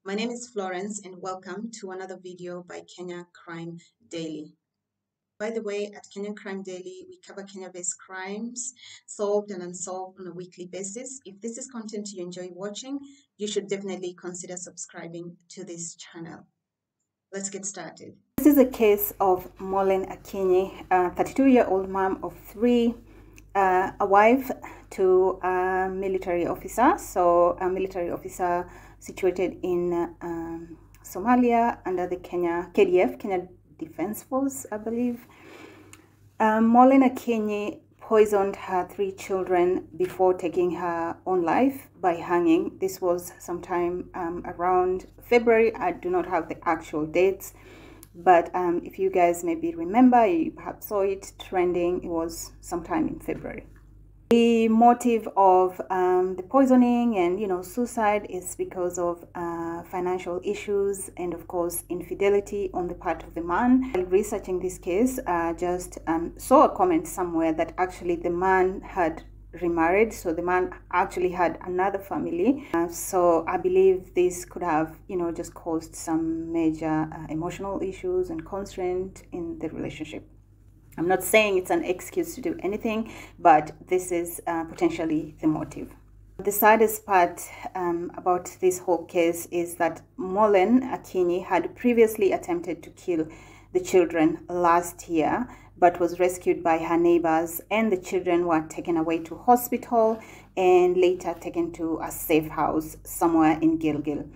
My name is Florence and welcome to another video by Kenya Crime Daily. By the way, at Kenya Crime Daily, we cover Kenya-based crimes, solved and unsolved on a weekly basis. If this is content you enjoy watching, you should definitely consider subscribing to this channel. Let's get started. This is a case of Mollen Akinyi, a 32-year-old mom of three, a wife to a military officer. So a military officer situated in Somalia under the KDF, Kenya Defense Force, I believe. Mollen Akinyi poisoned her three children before taking her own life by hanging. This was sometime around February. I do not have the actual dates, but if you guys maybe remember, you perhaps saw it trending, it was sometime in February. The motive of the poisoning and suicide is because of financial issues and of course infidelity on the part of the man. While researching this case, just saw a comment somewhere that actually the man had remarried, so the man actually had another family. So I believe this could have just caused some major emotional issues and constraint in the relationship. I'm not saying it's an excuse to do anything, but this is potentially the motive. The saddest part about this whole case is that Mollen Akinyi had previously attempted to kill the children last year, but was rescued by her neighbors, and the children were taken away to hospital and later taken to a safe house somewhere in Gilgil.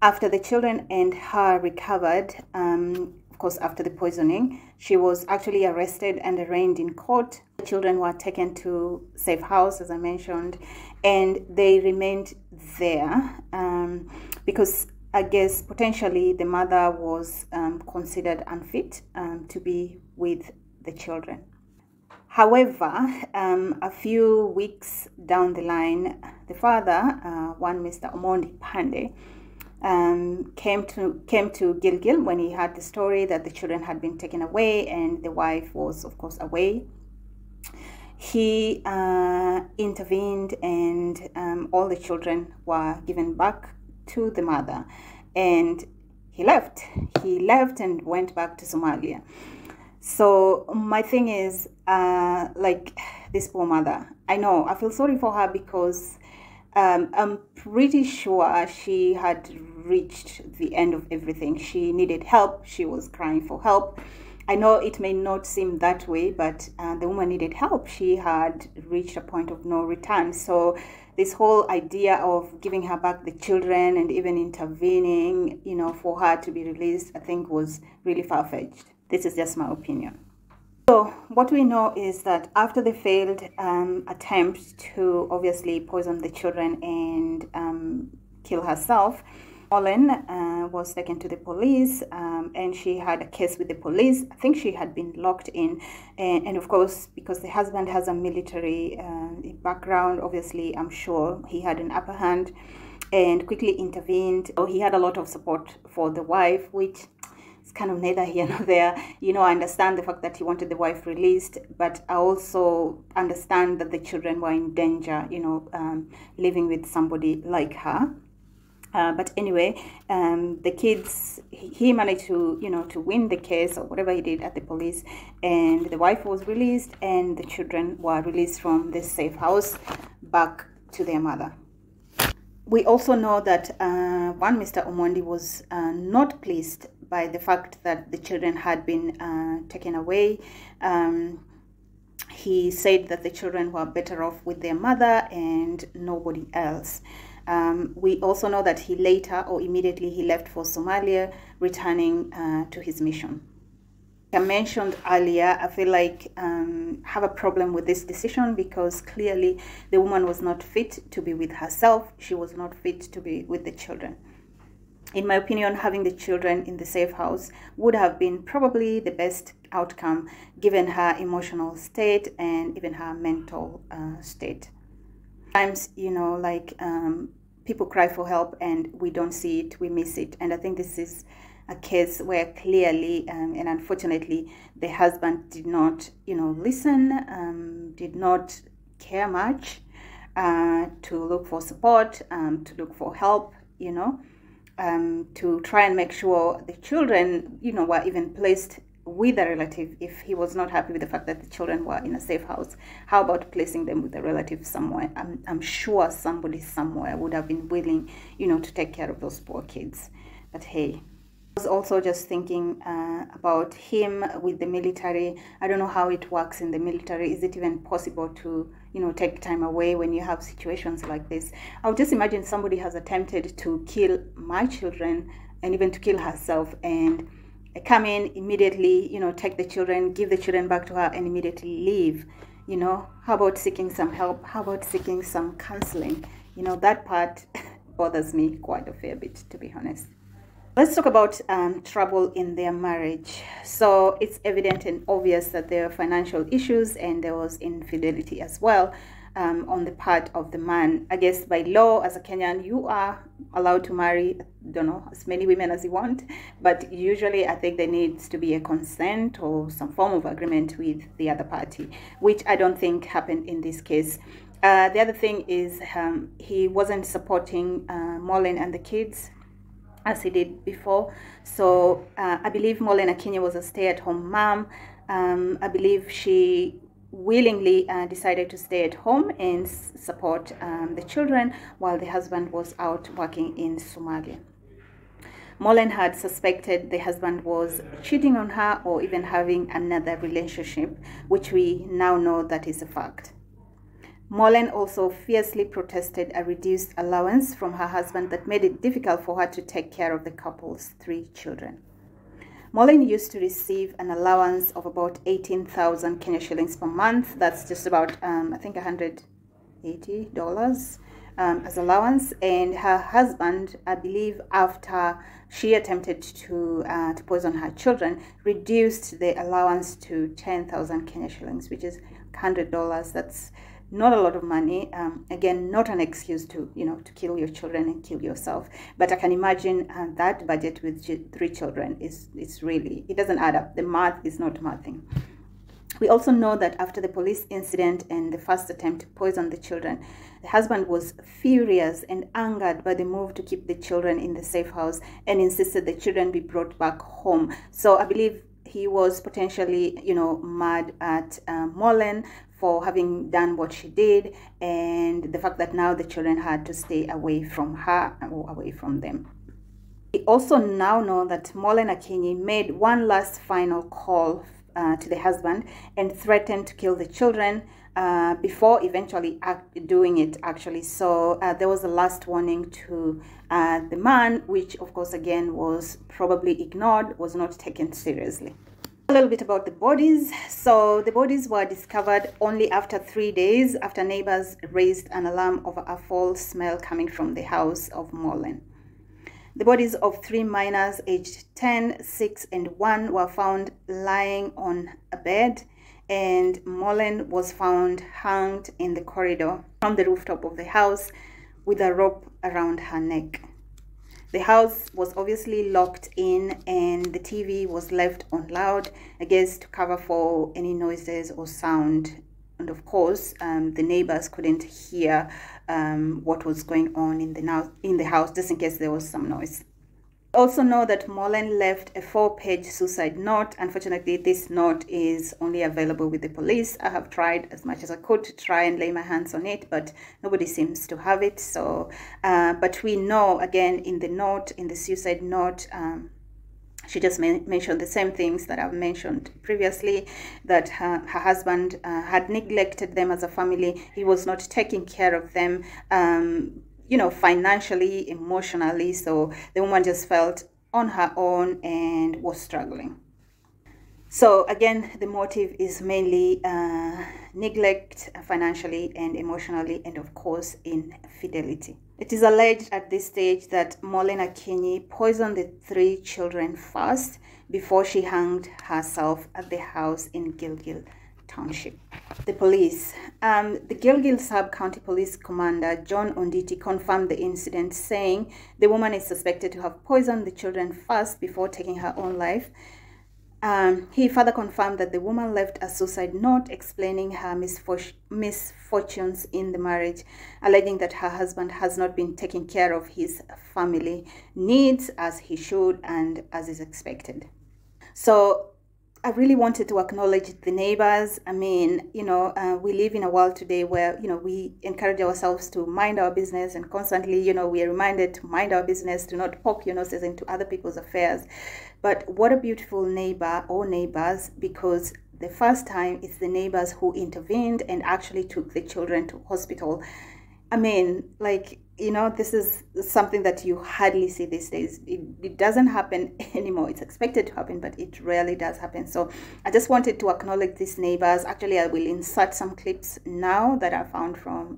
After the children and her recovered, of course, after the poisoning, she was actually arrested and arraigned in court. The children were taken to safe house, as I mentioned, and they remained there because I guess potentially the mother was considered unfit to be with the children. However, a few weeks down the line, the father, one Mr. Omondi Pande, came to Gilgil when he heard the story that the children had been taken away and the wife was of course away. He intervened and all the children were given back to the mother, and he left and went back to Somalia. So my thing is, like, this poor mother, I know, I feel sorry for her because I'm pretty sure she had reached the end of everything. She needed help. She was crying for help. I know it may not seem that way, but the woman needed help. She had reached a point of no return. So this whole idea of giving her back the children and even intervening, for her to be released, I think was really far-fetched. This is just my opinion. So what we know is that after the failed attempt to obviously poison the children and kill herself, Mollen was taken to the police and she had a case with the police. I think she had been locked in, and of course, because the husband has a military background, obviously I'm sure he had an upper hand and quickly intervened. So he had a lot of support for the wife, which it's kind of neither here nor there. I understand the fact that he wanted the wife released, but I also understand that the children were in danger, living with somebody like her. But anyway, the kids, he managed to, to win the case or whatever he did at the police, and the wife was released and the children were released from this safe house back to their mother. We also know that one Mr. Omondi was not pleased by the fact that the children had been taken away. He said that the children were better off with their mother and nobody else. We also know that he later or immediately he left for Somalia, returning to his mission. I mentioned earlier, I feel like have a problem with this decision because clearly the woman was not fit to be with herself. She was not fit to be with the children. In my opinion, having the children in the safe house would have been probably the best outcome given her emotional state and even her mental state. Sometimes, people cry for help and we don't see it, we miss it. And I think this is a case where clearly and unfortunately the husband did not listen, did not care much to look for support, to look for help, to try and make sure the children, were even placed with a relative. If he was not happy with the fact that the children were in a safe house, how about placing them with a relative somewhere? I'm sure somebody somewhere would have been willing, to take care of those poor kids. But hey, I was also just thinking about him with the military. I don't know how it works in the military. Is it even possible to, take time away when you have situations like this? I would just imagine somebody has attempted to kill my children and even to kill herself, and come in immediately, take the children, give the children back to her, and immediately leave. How about seeking some help? How about seeking some counseling? That part bothers me quite a fair bit, to be honest. Let's talk about trouble in their marriage. So it's evident and obvious that there are financial issues, and there was infidelity as well on the part of the man. I guess by law, as a Kenyan, you are allowed to marry, as many women as you want, but usually I think there needs to be a consent or some form of agreement with the other party, which I don't think happened in this case. The other thing is he wasn't supporting Mollen and the kids as he did before. So I believe Mollen Akinyi was a stay-at-home mom. I believe she willingly decided to stay at home and support the children while the husband was out working in Somalia. Mollen had suspected the husband was cheating on her or even having another relationship, which we now know that is a fact. Mollen also fiercely protested a reduced allowance from her husband that made it difficult for her to take care of the couple's 3 children. Mollen used to receive an allowance of about 18,000 Kenya shillings per month. That's just about, I think, $180 as allowance. And her husband, I believe, after she attempted to poison her children, reduced the allowance to 10,000 Kenya shillings, which is $100. That's not a lot of money. Again, not an excuse to to kill your children and kill yourself, but I can imagine that budget with 3 children is really, it doesn't add up. The math is not mathing. We also know that after the police incident and the first attempt to poison the children, the husband was furious and angered by the move to keep the children in the safe house and insisted the children be brought back home. So I believe he was potentially mad at Mollen for having done what she did, and the fact that now the children had to stay away from her or away from them. We also now know that Mollen Akinyi made one last final call to the husband and threatened to kill the children before eventually doing it, actually. So there was a last warning to the man, which of course again was probably ignored, was not taken seriously. A little bit about the bodies. So the bodies were discovered only after 3 days after neighbors raised an alarm over a foul smell coming from the house of Mollen. The bodies of 3 minors aged 10, 6, and 1 were found lying on a bed, and Mollen was found hanged in the corridor from the rooftop of the house with a rope around her neck. The house was obviously locked in, and the TV was left on loud, I guess to cover for any noises or sound. And of course, the neighbors couldn't hear what was going on in the house, just in case there was some noise. Also know that Mollen left a 4-page suicide note. Unfortunately, this note is only available with the police. I have tried as much as I could to try and lay my hands on it, but nobody seems to have it. So, but we know, again, in the suicide note, she just mentioned the same things that I've mentioned previously, that her husband had neglected them as a family. He was not taking care of them, financially, emotionally. So the woman just felt on her own and was struggling. So again, the motive is mainly neglect financially and emotionally, and of course infidelity. It is alleged at this stage that Mollen Akinyi poisoned the 3 children first before she hanged herself at the house in Gilgil Township. The police. The Gilgil Sub-County Police Commander John Onditi confirmed the incident, saying the woman is suspected to have poisoned the children first before taking her own life. He further confirmed that the woman left a suicide note explaining her misfortunes in the marriage, alleging that her husband has not been taking care of his family needs as he should and as is expected. So I really wanted to acknowledge the neighbors. I mean, we live in a world today where, we encourage ourselves to mind our business, and constantly, we are reminded to mind our business, to not poke your noses into other people's affairs. But what a beautiful neighbor or neighbors, because the first time it's the neighbors who intervened and actually took the children to hospital. I mean, this is something that you hardly see these days. It doesn't happen anymore. It's expected to happen, but it rarely does happen. So I just wanted to acknowledge these neighbors. Actually, I will insert some clips now that I found from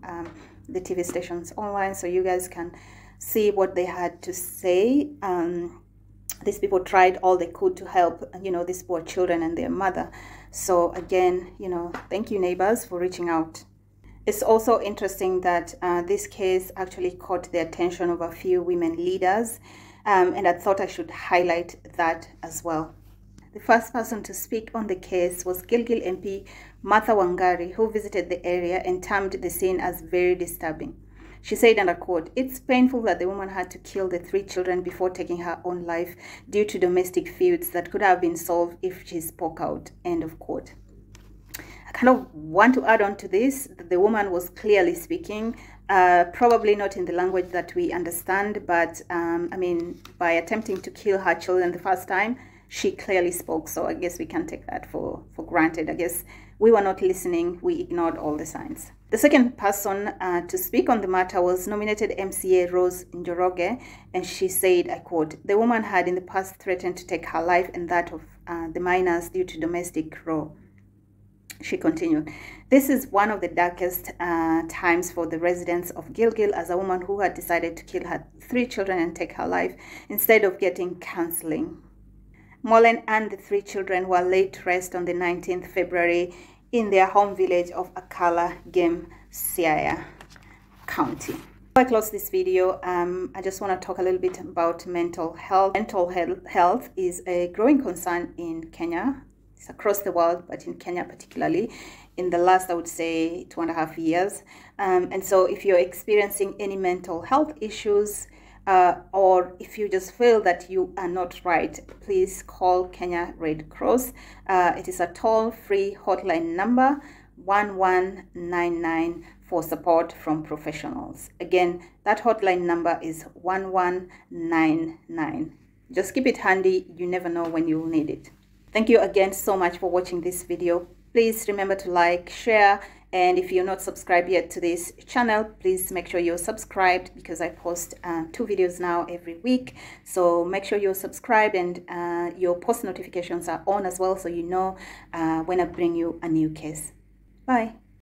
the TV stations online, so you guys can see what they had to say. These people tried all they could to help, these poor children and their mother. So again, thank you, neighbors, for reaching out. It's also interesting that this case actually caught the attention of a few women leaders, and I thought I should highlight that as well. The first person to speak on the case was Gilgil MP Martha Wangari, who visited the area and termed the scene as very disturbing. She said, and I quote, "It's painful that the woman had to kill the 3 children before taking her own life due to domestic feuds that could have been solved if she spoke out," end of quote. I kind of want to add on to this that the woman was clearly speaking, probably not in the language that we understand, but by attempting to kill her children the first time, she clearly spoke. So I guess we can take that for granted. I guess we were not listening. We ignored all the signs. The second person to speak on the matter was nominated MCA Rose Njoroge, and she said, I quote, "The woman had in the past threatened to take her life and that of the minors due to domestic row." She continued, "This is one of the darkest times for the residents of Gilgil, as a woman who had decided to kill her 3 children and take her life instead of getting counseling." Mollen and the 3 children were laid to rest on the 19th February in their home village of Akala, Game, Siaya County. Before I close this video, I just want to talk a little bit about mental health. Mental health is a growing concern in Kenya. It's across the world, but in Kenya particularly, in the last, I would say, 2.5 years. And so if you're experiencing any mental health issues, or if you just feel that you are not right, please call Kenya Red Cross. It is a toll-free hotline number, 1199, for support from professionals. Again, that hotline number is 1199. Just keep it handy. You never know when you will need it. Thank you again so much for watching this video. Please remember to like, share, and if you're not subscribed yet to this channel, please make sure you're subscribed, because I post 2 videos now every week. So make sure you're subscribed and your post notifications are on as well, so you know when I bring you a new case. Bye.